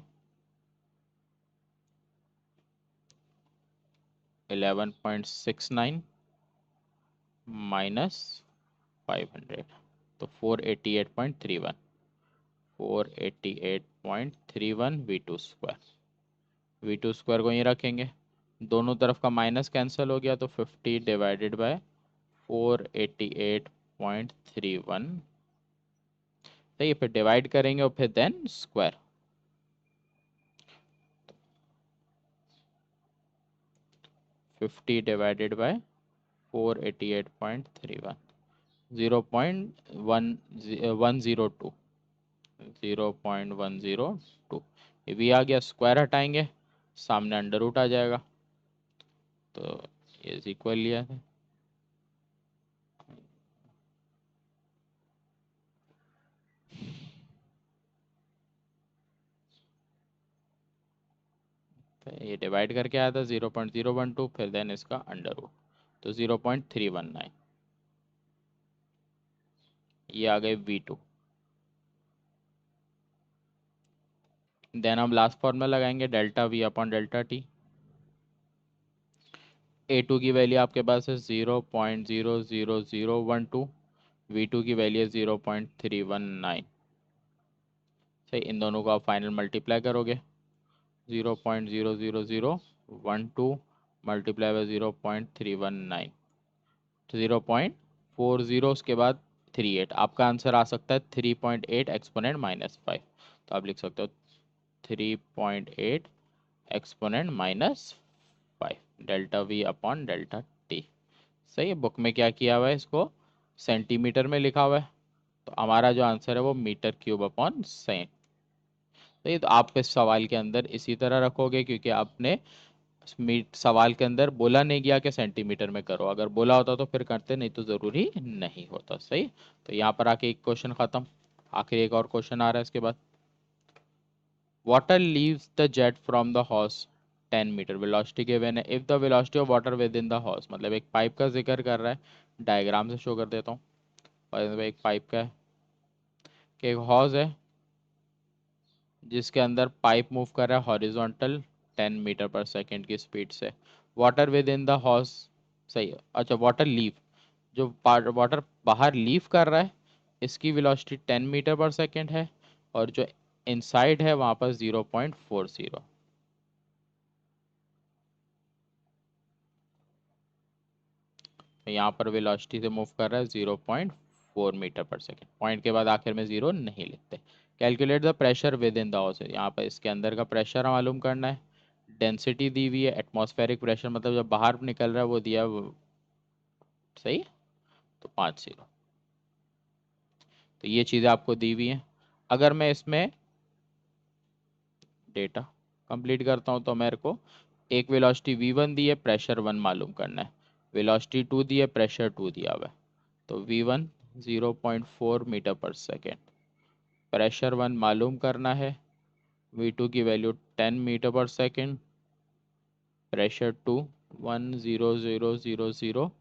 11.69 माइनस 500, तो 488.31, 488.31 V2 स्क्वायर। V2 स्क्वायर को यहीं रखेंगे, दोनों तरफ का माइनस कैंसिल हो गया तो 50 डिवाइडेड बाय 488.31। सही है, फिर डिवाइड करेंगे और फिर देन स्क्वायर। 50 divided by 488.31, 0.102, 0.102। ये भी आ गया, स्क्वायर हटाएंगे सामने अंडर रूट आ जाएगा, तो इज इक्वल लिया है। तो ये डिवाइड करके आया था 0.012, फिर देन इसका अंडर रूट, तो 0.319। ये आ गए V2। देन हम लास्ट फॉर्मूला लगाएंगे, delta V upon delta T. A2 की वैल्यू आपके पास है 0.00012, V2 की वैल्यू है 0.319। सही, इन दोनों को आप फाइनल मल्टीप्लाई करोगे, 0.00012 मल्टीप्लाई बाय 0.319, तो 0.40, उसके बाद 38। आपका आंसर आ सकता है 3.8 एक्सपोनेंट -5, तो आप लिख सकते हो 3.8 exponent -5 delta V upon delta T. सही है, बुक में क्या किया हुआ है, इसको सेंटीमीटर में लिखा हुआ है, तो हमारा जो आंसर है वो मीटर क्यूब अपॉन सेंट। तो ये तो आप इस सवाल के अंदर इसी तरह रखोगे, क्योंकि आपने सवाल के अंदर बोला नहीं गया कि सेंटीमीटर में करो, अगर बोला होता तो फिर करते, नहीं तो ज़रूरी नहीं होता। सही, तो यहाँ पर आके एक क्वेश्चन ख़त्म, आखिर एक और क्वेश्चन आ रहा है इसके बाद। Water leaves the jet from the hose 10 metre, velocity given है, if the velocity of water within the hose, मतलब एक पाइप का जिक्र कर रहा है, डायग्राम से शो कर देता हूँ। और एक पाइप का है कि एक हॉज है जिसके अंदर पाइप मूव कर रहा है हॉरिजॉन्टल 10 मीटर पर सेकेंड की स्पीड से। Water within the horse, सही है। अच्छा, वाटर लीव, जो वाटर बाहर लीव कर रहा है इसकी वेलोसिटी 10 मीटर पर सेकेंड है, और जो इनसाइड है वहां पर 0.40। तो यहाँ पर वेलोसिटी से मूव कर रहा है 0.4 मीटर पर सेकेंड। पॉइंट के बाद आखिर में जीरो नहीं लिखते। Calculate the pressure with in the house, यहाँ पर इसके अंदर का प्रेशर मालूम करना है। डेंसिटी दी हुई है, एटमॉस्फेरिक प्रेशर मतलब जब बाहर निकल रहा है वो दिया है सही। तो 5 0। तो ये चीज़ें आपको दी हुई हैं। अगर मैं इसमें डेटा कंप्लीट करता हूँ तो मेरे को एक वेलोसिटी v1 दी है, प्रेशर 1 मालूम करना है। वेलोसिटी 2 दी है, प्रेशर 2 दिया हुआ है। तो v1 0.4 मीटर पर सेकेंड, प्रेशर 1 मालूम करना है। v2 की वैल्यू 10 मीटर पर सेकेंड, प्रेशर 2 1,000,000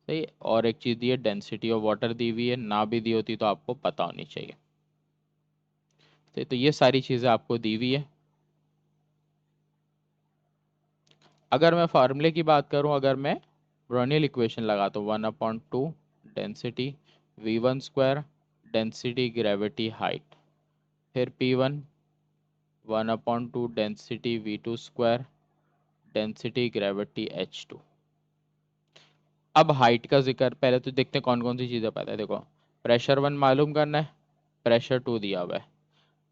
सही। और एक चीज़ दी है, डेंसिटी ऑफ वाटर दी हुई है, ना भी दी होती तो आपको पता होनी चाहिए। तो ये सारी चीज़ें आपको दी हुई है। अगर मैं फार्मूले की बात करूं, अगर मैं ब्रोनियल इक्वेशन लगा तो 1/2 density v1 square, density gravity height, फिर p1 1/2 density v2 square, density gravity h2। अब हाइट का जिक्र पहले तो देखते हैं कौन कौन सी चीज़ें पता है। देखो, प्रेशर 1 मालूम करना है, प्रेशर 2 दिया हुआ है।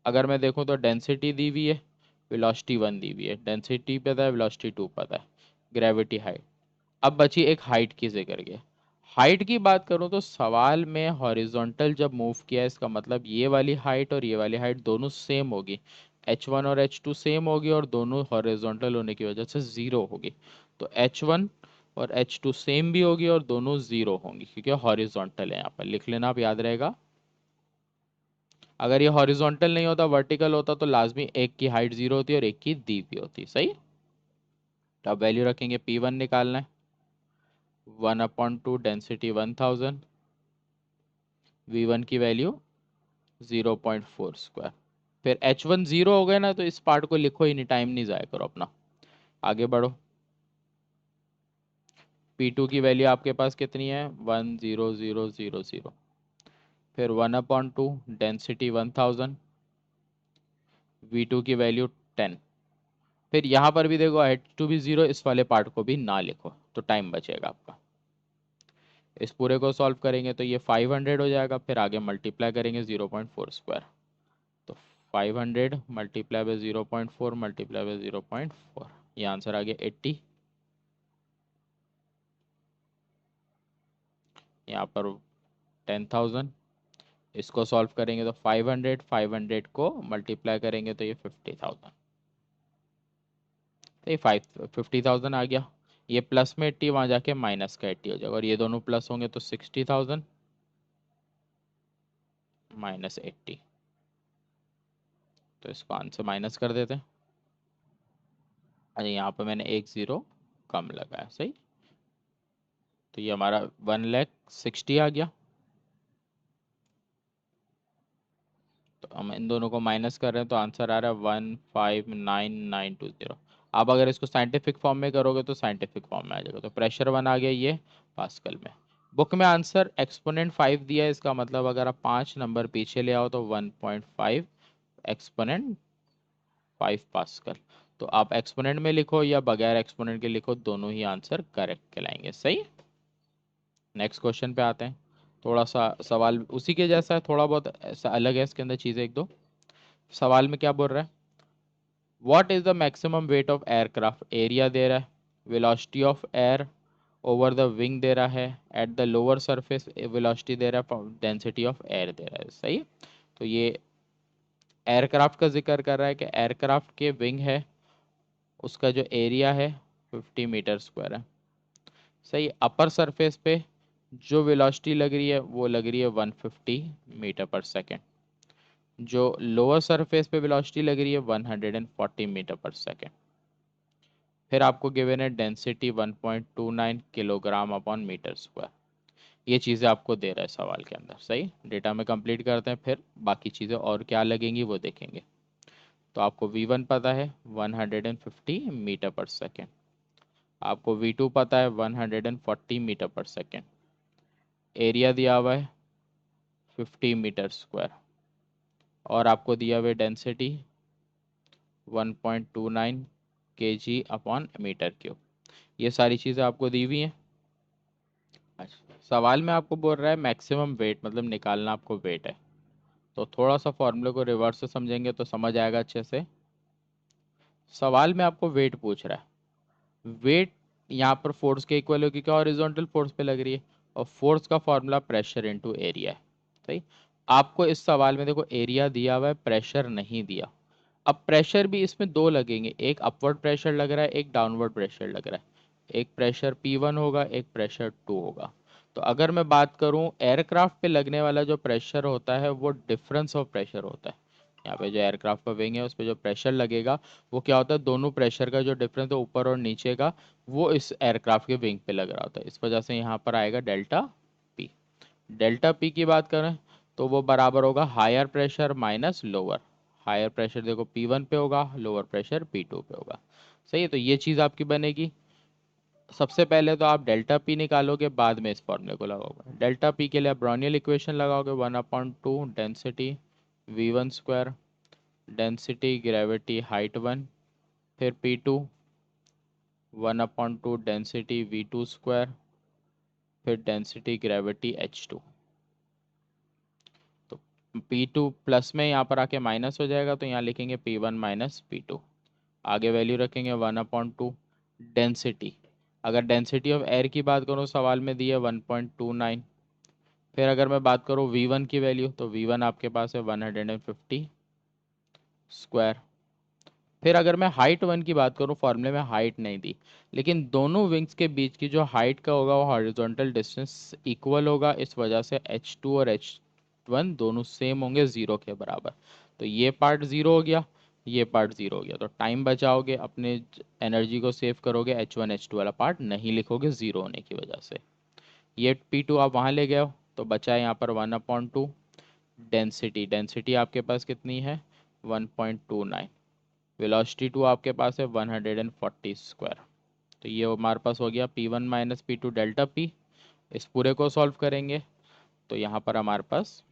अगर मैं देखूं तो डेंसिटी दी हुई है, वेलोसिटी 1 दी हुई है। डेंसिटी पता है, वेलोसिटी 2 पता है, ग्रेविटी हाइट। अब बची एक हाइट की जिक्र के। हाइट की बात करूं तो सवाल में हॉरिजॉन्टल जब मूव किया, इसका मतलब ये वाली हाइट और ये वाली हाइट दोनों सेम होगी। h1 और h2 सेम होगी और दोनों हॉरिजॉन्टल होने की वजह से ज़ीरो होगी। तो h1 और h2 सेम भी होगी और दोनों ज़ीरो होंगी क्योंकि हॉरिजॉन्टल है। यहाँ पर लिख लेना, आप याद रहेगा। अगर ये हॉरिजॉन्टल नहीं होता, वर्टिकल होता, तो लाजमी एक की हाइट ज़ीरो होती और एक की दी हुई होती। सही। तो अब वैल्यू रखेंगे, p1 निकालना है 1/2 डेंसिटी 1000, v1 की वैल्यू 0.4 स्क्वायर। फिर h1 जीरो हो गए ना, तो इस पार्ट को लिखो ही नहीं, टाइम नहीं जाया करो अपना, आगे बढ़ो। p2 की वैल्यू आपके पास कितनी है, 10000। फिर 1/2 डेंसिटी 1000, v2 की वैल्यू 10। फिर यहाँ पर भी देखो h2 भी जीरो, इस वाले पार्ट को भी ना लिखो तो टाइम बचेगा आपका। इस पूरे को सॉल्व करेंगे तो ये 500 हो जाएगा। फिर आगे मल्टीप्लाई करेंगे 0.4 स्क्वायर, तो 500 मल्टीप्लाई बाय 0.4 मल्टीप्लाई बाय 0.4, ये आंसर आ गया 80। यहाँ पर 10,000, इसको सॉल्व करेंगे तो 500, 500 को मल्टीप्लाई करेंगे तो ये 50,000। तो ये 50,000 आ गया। ये प्लस में 80, वहाँ जाके माइनस का 80 हो जाएगा, और ये दोनों प्लस होंगे तो 60,000 माइनस 80। तो इसको आंसर माइनस कर देते हैं। अच्छा, यहाँ पर मैंने एक ज़ीरो कम लगाया, सही। तो ये हमारा 1,60,000 आ गया। तो हम इन दोनों को माइनस कर रहे हैं तो आंसर आ रहा है 159,920। आप अगर इसको साइंटिफिक फॉर्म में करोगे तो साइंटिफिक फॉर्म में आ जाएगा। तो प्रेशर 1 आ गया ये पास्कल में। बुक में आंसर एक्सपोनेंट 5 दिया है, इसका मतलब अगर आप 5 नंबर पीछे ले आओ तो 1.5 एक्सपोनेंट 5 पास्कल। तो आप एक्सपोनेंट में लिखो या बगैर एक्सपोनेंट के लिखो, दोनों ही आंसर करेक्ट कहलाएंगे। सही। नेक्स्ट क्वेश्चन पे आते हैं। थोड़ा सा सवाल उसी के जैसा है, थोड़ा बहुत ऐसा अलग है इसके अंदर चीज़ें एक दो। सवाल में क्या बोल रहा है, what is the maximum weight of aircraft, area दे रहा है, velocity of air over the wing दे रहा है, at the lower surface velocity दे रहा है, डेंसिटी ऑफ एयर दे रहा है। सही है? तो ये एयरक्राफ्ट का जिक्र कर रहा है कि एयरक्राफ्ट के विंग है, उसका जो एरिया है 50 मीटर स्क्वायर है। सही। अपर सरफेस पे जो वेलोसिटी लग रही है वो लग रही है 150 मीटर पर सेकेंड। जो लोअर सरफेस पे वेलोसिटी लग रही है 140 मीटर पर सेकेंड। फिर आपको गिवन है density 1.29 kilogram upon metre square. ये चीज़ें आपको दे रहा है सवाल के अंदर। सही। डेटा में कंप्लीट करते हैं, फिर बाकी चीज़ें और क्या लगेंगी वो देखेंगे। तो आपको V1 पता है 150 मीटर पर सेकेंड, आपको V2 पता है 140 मीटर पर सेकेंड, एरिया दिया हुआ है 50 मीटर स्क्वायर, और आपको दिया हुआ density 1.29 kg upon metre cube. ये सारी चीज़ें आपको दी हुई हैं। अच्छा, सवाल में आपको बोल रहा है मैक्सिमम वेट, मतलब निकालना आपको वेट है, तो थोड़ा सा फॉर्मूले को रिवर्स से समझेंगे तो समझ आएगा अच्छे से। सवाल में आपको वेट पूछ रहा है, वेट यहाँ पर फोर्स के इक्वल होगी, क्या हॉरिजॉन्टल फोर्स पे लग रही है, और फोर्स का फॉर्मूला प्रेशर इनटू एरिया है। सही। आपको इस सवाल में देखो एरिया दिया हुआ है, प्रेशर नहीं दिया। अब प्रेशर भी इसमें दो लगेंगे, एक अपवर्ड प्रेशर लग रहा है, एक डाउनवर्ड प्रेशर लग रहा है। एक प्रेशर P1 होगा, एक प्रेशर 2 होगा। तो अगर मैं बात करूं एयरक्राफ्ट पे लगने वाला जो प्रेशर होता है वो डिफरेंस ऑफ प्रेशर होता है। यहाँ पे जो एयरक्राफ्ट का विंग है उस पर जो प्रेशर लगेगा वो क्या होता है, दोनों प्रेशर का जो डिफरेंस है ऊपर और नीचे का, वो इस एयरक्राफ्ट के विंग पे लग रहा होता है। इस वजह से यहाँ पर आएगा डेल्टा पी। डेल्टा पी की बात करें तो वो बराबर होगा higher pressure minus lower. Higher pressure देखो P1 पे होगा, लोअर प्रेशर P2 पे होगा। सही है, तो ये चीज़ आपकी बनेगी। सबसे पहले तो आप डेल्टा पी निकालोगे, बाद में इस फॉर्मूले को लगाओगे। डेल्टा पी के लिए आप ब्राउनियल इक्वेशन लगाओगे, 1/2 density V1 square, density gravity height 1, फिर P2 1/2 डेंसिटी V2 स्क्वायर, फिर डेंसिटी ग्रेविटी H2। तो P2 प्लस में यहाँ पर आके माइनस हो जाएगा, तो यहाँ लिखेंगे P1 माइनस P2। आगे वैल्यू रखेंगे 1/2 डेंसिटी। अगर डेंसिटी ऑफ एयर की बात करूँ सवाल में दी है 1.29। फिर अगर मैं बात करूँ V1 की वैल्यू, तो V1 आपके पास है 150 स्क्वायर। फिर अगर मैं हाइट 1 की बात करूँ, फॉर्मूले में हाइट नहीं दी, लेकिन दोनों विंग्स के बीच की जो हाइट का होगा वो हॉरिजॉन्टल डिस्टेंस इक्वल होगा, इस वजह से H2 और H1 दोनों सेम होंगे, ज़ीरो के बराबर। तो ये पार्ट ज़ीरो हो गया, ये पार्ट ज़ीरो हो गया, तो टाइम बचाओगे, अपने एनर्जी को सेव करोगे, H1 H2 वाला पार्ट नहीं लिखोगे ज़ीरो होने की वजह से। ये P2 आप वहाँ ले गए हो, तो बचा है यहाँ पर 1/2 डेंसिटी। डेंसिटी आपके पास कितनी है 1.29। वेलोसिटी 2 आपके पास है 140 स्क्वायर। तो ये हमारे पास हो गया P1 minus P2 delta P. इस पूरे को सॉल्व करेंगे तो यहाँ पर हमारे पास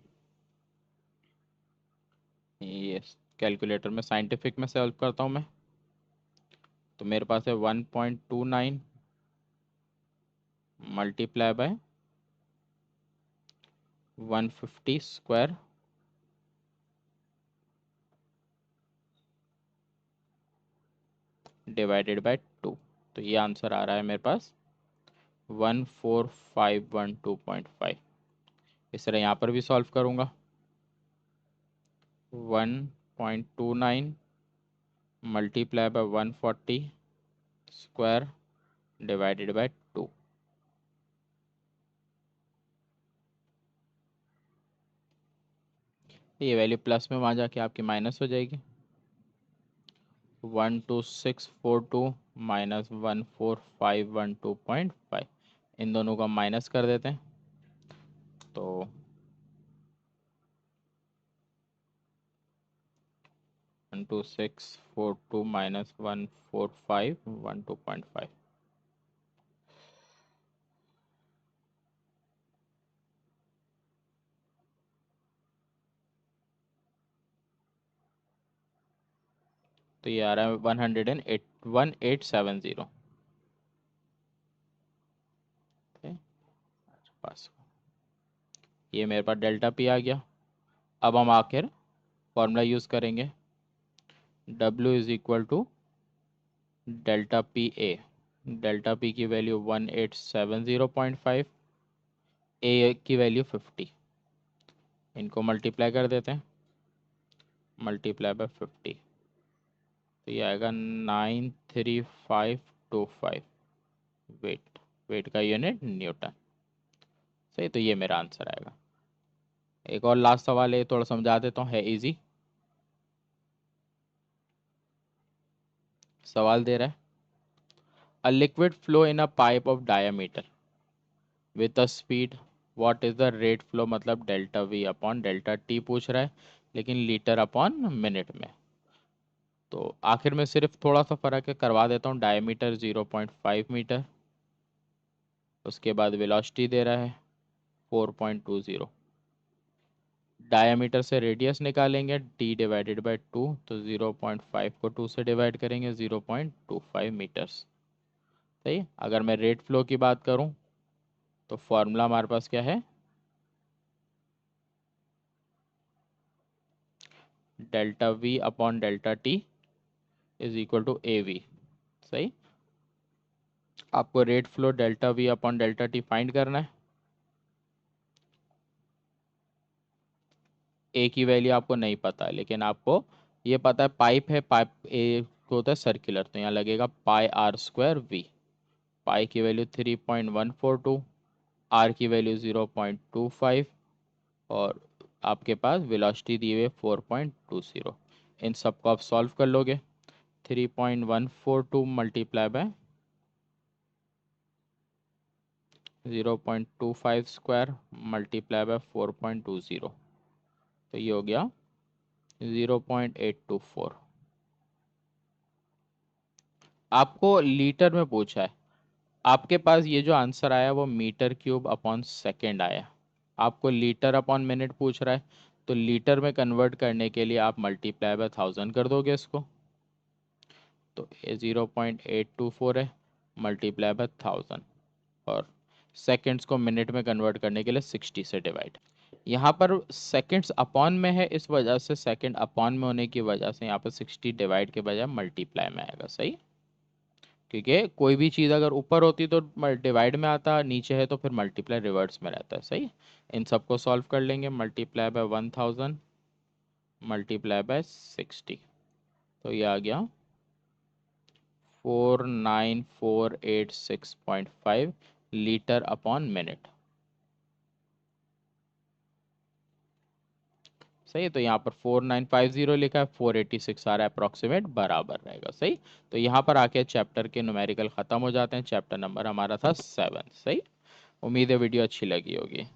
ये कैलकुलेटर में साइंटिफिक में सॉल्व करता हूँ मैं, तो मेरे पास है 1.29 multiply by 150 square divided by 2। तो ये आंसर आ रहा है मेरे पास 14512.5। इस तरह यहाँ पर भी सॉल्व करूँगा, 1.29 multiply by 140 square divided by 2। ये वैल्यू प्लस में वहाँ जाके आपकी माइनस हो जाएगी, 12642 माइनस 14512.5। इन दोनों को हम माइनस कर देते हैं, तो 12642 माइनस 14512.5। तो ये आ रहा है 1870। पास ये मेरे पास डेल्टा पी आ गया। अब हम आखिर फॉर्मूला यूज़ करेंगे, W is equal to delta P A. Delta P की वैल्यू 1870.5, ए की वैल्यू 50। इनको मल्टीप्लाई कर देते हैं, मल्टीप्लाई बाय 50, तो ये आएगा 93525। वेट, वेट का यूनिट न्यूटन। सही, तो ये मेरा आंसर आएगा। एक और लास्ट सवाल है, थोड़ा समझा देता हूँ, है इजी। सवाल दे रहा है a liquid flow in a pipe of diameter with a speed, what is the rate flow, मतलब delta we upon delta T पूछ रहा है, लेकिन लीटर अपॉन मिनट में। तो आखिर में सिर्फ थोड़ा सा फर्क है, करवा देता हूँ। डायमीटर 0.5 मीटर, उसके बाद वेलोसिटी दे रहा है 4.20। डायमीटर से रेडियस निकालेंगे, d डिवाइडेड बाय 2, तो 0.5 को 2 से डिवाइड करेंगे, 0.25 मीटर्स। सही। अगर मैं रेट फ्लो की बात करूं तो फॉर्मूला हमारे पास क्या है, delta we upon delta T is equal to A V. सही। आपको rate flow delta we upon delta T find करना है। ए की वैल्यू आपको नहीं पता है, लेकिन आपको ये पता है पाइप है, पाइप ए होता है सर्कुलर, तो यहाँ लगेगा पाई आर स्क्वायर वी। पाई की वैल्यू 3.142, आर की वैल्यू 0.25, और आपके पास वेलोसिटी दी हुई है 4.20। इन सबको आप सॉल्व कर लोगे। 3.142 multiply by 0.25 square multiply by 4.20, तो ये हो गया 0.824। आपको लीटर में पूछा है, आपके पास ये जो आंसर आया वो मीटर क्यूब अपॉन सेकेंड आया। आपको लीटर अपॉन मिनट पूछ रहा है, तो लीटर में कन्वर्ट करने के लिए आप मल्टीप्लाई बाय 1000 कर दोगे इसको, तो ये 0.824 है, मल्टीप्लाई बाय 1000, और सेकेंड्स को मिनट में कन्वर्ट करने के लिए 60 से डिवाइड। यहाँ पर सेकेंड्स अपॉन में है, इस वजह से सेकेंड अपॉन में होने की वजह से यहाँ पर 60 डिवाइड के बजाय मल्टीप्लाई में आएगा। सही। क्योंकि कोई भी चीज़ अगर ऊपर होती तो डिवाइड में आता, नीचे है तो फिर मल्टीप्लाई रिवर्स में रहता है। सही। इन सबको सॉल्व कर लेंगे, मल्टीप्लाई बाय 1000 मल्टीप्लाई बाय 60, तो ये आ गया 49486.5 लीटर अपॉन मिनट। सही है। तो यहाँ पर 4950 लिखा है, 486 आ रहा है अप्रॉक्सीमेट, बराबर रहेगा। सही। तो यहाँ पर आके चैप्टर के न्यूमेरिकल ख़त्म हो जाते हैं। चैप्टर नंबर हमारा था 7। सही। उम्मीद है वीडियो अच्छी लगी होगी।